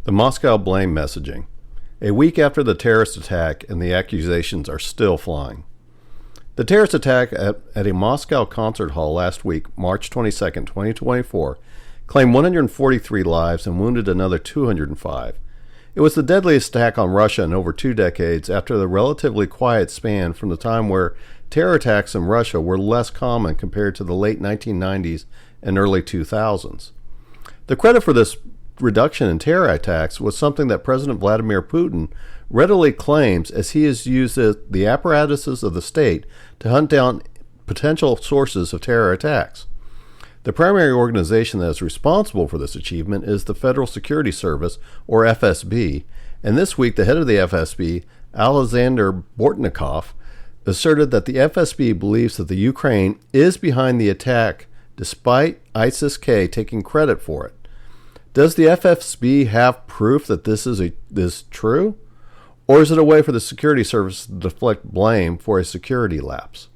The Moscow blame messaging. A week after the terrorist attack, and the accusations are still flying. The terrorist attack at a Moscow concert hall last week, March 22, 2024, claimed 143 lives and wounded another 205. It was the deadliest attack on Russia in over 2 decades after the relatively quiet span from the time where terror attacks in Russia were less common compared to the late 1990s and early 2000s. The credit for this reduction in terror attacks was something that President Vladimir Putin readily claims, as he has used the apparatuses of the state to hunt down potential sources of terror attacks. The primary organization that is responsible for this achievement is the Federal Security Service, or FSB, and this week the head of the FSB, Alexander Bortnikov, asserted that the FSB believes that the Ukraine is behind the attack despite ISIS-K taking credit for it. Does the FSB have proof that this is true? Or is it a way for the security service to deflect blame for a security lapse?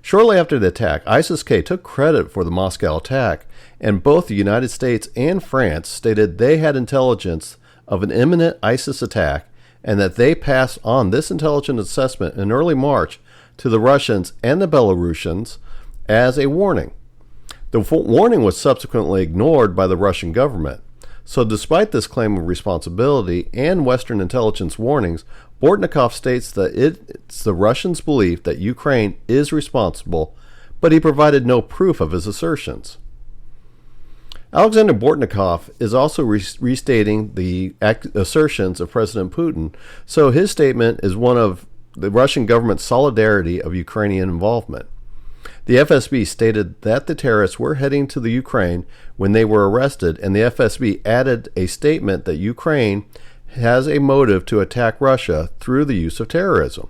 Shortly after the attack, ISIS-K took credit for the Moscow attack, and both the United States and France stated they had intelligence of an imminent ISIS attack and that they passed on this intelligence assessment in early March to the Russians and the Belarusians as a warning. The warning was subsequently ignored by the Russian government. So despite this claim of responsibility and Western intelligence warnings, Bortnikov states that it's the Russians' belief that Ukraine is responsible, but he provided no proof of his assertions. Alexander Bortnikov is also restating the assertions of President Putin, so his statement is one of the Russian government's solidarity of Ukrainian involvement. The FSB stated that the terrorists were heading to the Ukraine when they were arrested, and the FSB added a statement that Ukraine has a motive to attack Russia through the use of terrorism.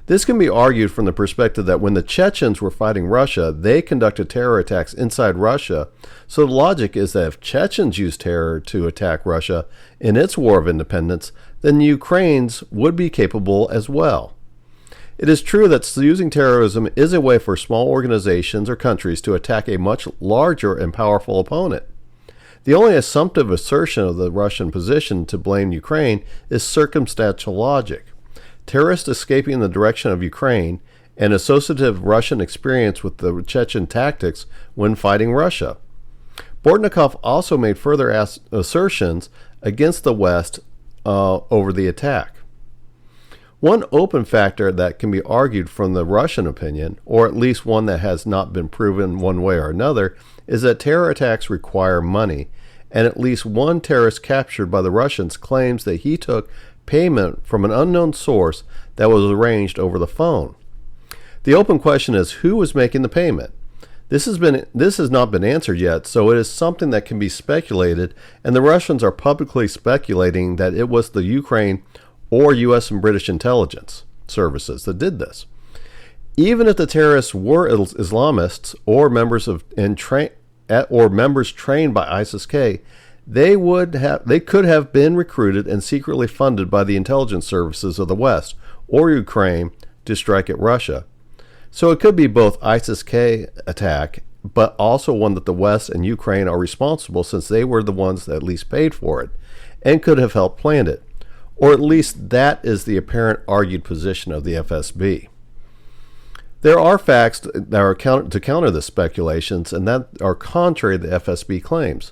This can be argued from the perspective that when the Chechens were fighting Russia, they conducted terror attacks inside Russia, so the logic is that if Chechens used terror to attack Russia in its war of independence, then the Ukrainians would be capable as well. It is true that using terrorism is a way for small organizations or countries to attack a much larger and powerful opponent. The only assumptive assertion of the Russian position to blame Ukraine is circumstantial logic. Terrorists escaping in the direction of Ukraine and associative Russian experience with the Chechen tactics when fighting Russia. Bortnikov also made further assertions against the West over the attack. One open factor that can be argued from the Russian opinion, or at least one that has not been proven one way or another, is that terror attacks require money, and at least one terrorist captured by the Russians claims that he took payment from an unknown source that was arranged over the phone. The open question is who was making the payment. This has not been answered yet, so it is something that can be speculated, and the Russians are publicly speculating that it was the Ukraine or U.S. and British intelligence services that did this. Even if the terrorists were Islamists or members trained by ISIS-K, they could have been recruited and secretly funded by the intelligence services of the West or Ukraine to strike at Russia. So it could be both ISIS-K attack, but also one that the West and Ukraine are responsible, since they were the ones that at least paid for it and could have helped plan it. Or at least that is the apparent argued position of the FSB. There are facts that are to counter the speculations and that are contrary to the FSB claims.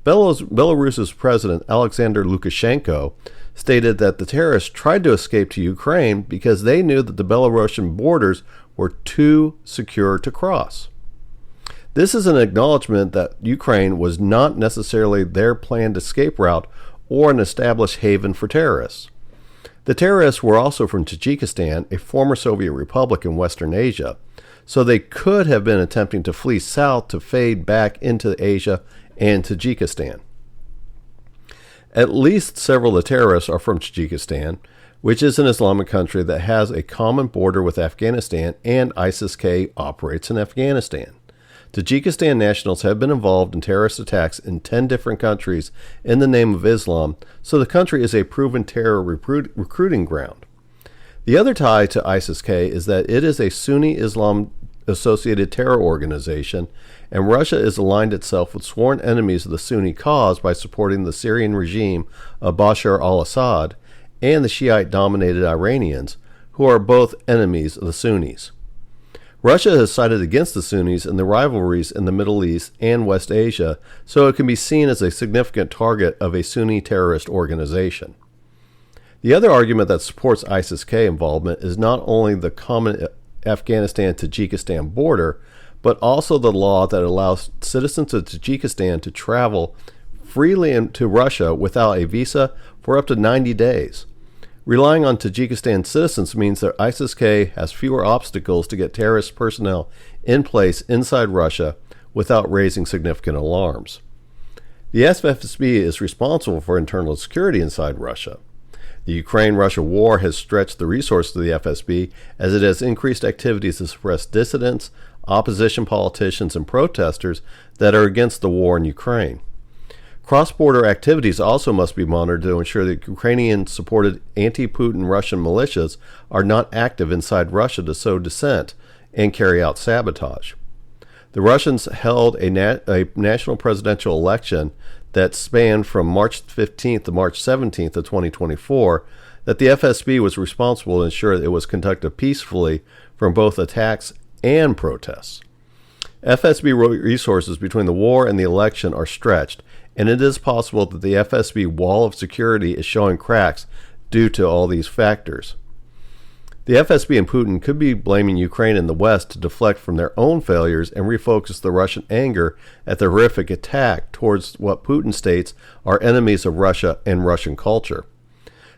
Belarus's president, Alexander Lukashenko, stated that the terrorists tried to escape to Ukraine because they knew that the Belarusian borders were too secure to cross. This is an acknowledgement that Ukraine was not necessarily their planned escape route or an established haven for terrorists. The terrorists were also from Tajikistan, a former Soviet republic in Western Asia, so they could have been attempting to flee south to fade back into Asia and Tajikistan. At least several of the terrorists are from Tajikistan, which is an Islamic country that has a common border with Afghanistan, and ISIS-K operates in Afghanistan. Tajikistan nationals have been involved in terrorist attacks in 10 different countries in the name of Islam, so the country is a proven terror recruiting ground. The other tie to ISIS-K is that it is a Sunni Islam associated terror organization, and Russia has aligned itself with sworn enemies of the Sunni cause by supporting the Syrian regime of Bashar al-Assad and the Shiite-dominated Iranians, who are both enemies of the Sunnis. Russia has sided against the Sunnis in the rivalries in the Middle East and West Asia, so it can be seen as a significant target of a Sunni terrorist organization. The other argument that supports ISIS-K involvement is not only the common Afghanistan-Tajikistan border, but also the law that allows citizens of Tajikistan to travel freely into Russia without a visa for up to 90 days. Relying on Tajikistan citizens means that ISIS-K has fewer obstacles to get terrorist personnel in place inside Russia without raising significant alarms. The FSB is responsible for internal security inside Russia. The Ukraine-Russia war has stretched the resources of the FSB as it has increased activities to suppress dissidents, opposition politicians, and protesters that are against the war in Ukraine. Cross-border activities also must be monitored to ensure that Ukrainian-supported anti-Putin Russian militias are not active inside Russia to sow dissent and carry out sabotage. The Russians held a national presidential election that spanned from March 15th to March 17th of 2024 that the FSB was responsible to ensure that it was conducted peacefully from both attacks and protests. FSB resources between the war and the election are stretched, and it is possible that the FSB wall of security is showing cracks due to all these factors. The FSB and Putin could be blaming Ukraine and the West to deflect from their own failures and refocus the Russian anger at the horrific attack towards what Putin states are enemies of Russia and Russian culture.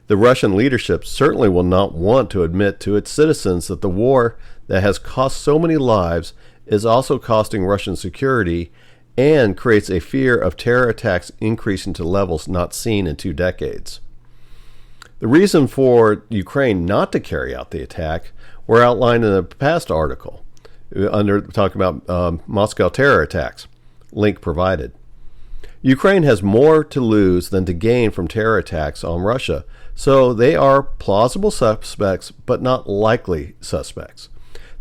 The Russian leadership certainly will not want to admit to its citizens that the war that has cost so many lives is also costing Russian security and creates a fear of terror attacks increasing to levels not seen in 2 decades. The reason for Ukraine not to carry out the attack were outlined in a past article under talking about Moscow terror attacks. Link provided. Ukraine has more to lose than to gain from terror attacks on Russia, so they are plausible suspects but not likely suspects.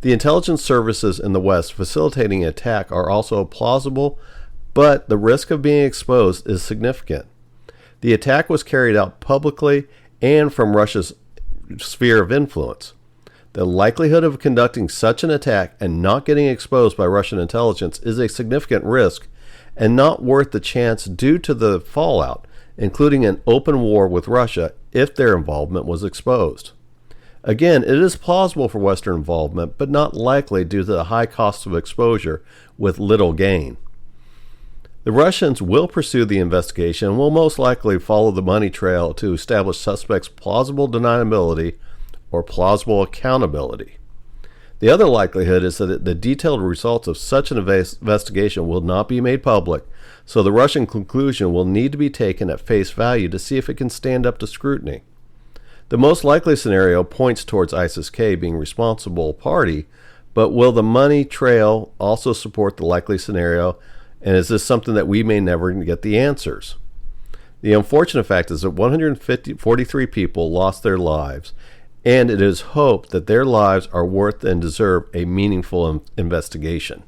The intelligence services in the West facilitating an attack are also plausible, but the risk of being exposed is significant. The attack was carried out publicly and from Russia's sphere of influence. The likelihood of conducting such an attack and not getting exposed by Russian intelligence is a significant risk and not worth the chance due to the fallout, including an open war with Russia if their involvement was exposed. Again, it is plausible for Western involvement, but not likely due to the high cost of exposure with little gain. The Russians will pursue the investigation and will most likely follow the money trail to establish suspects' plausible deniability or plausible accountability. The other likelihood is that the detailed results of such an investigation will not be made public, so the Russian conclusion will need to be taken at face value to see if it can stand up to scrutiny. The most likely scenario points towards ISIS-K being responsible party, but will the money trail also support the likely scenario, and is this something that we may never get the answers? The unfortunate fact is that 143 people lost their lives, and it is hoped that their lives are worth and deserve a meaningful investigation.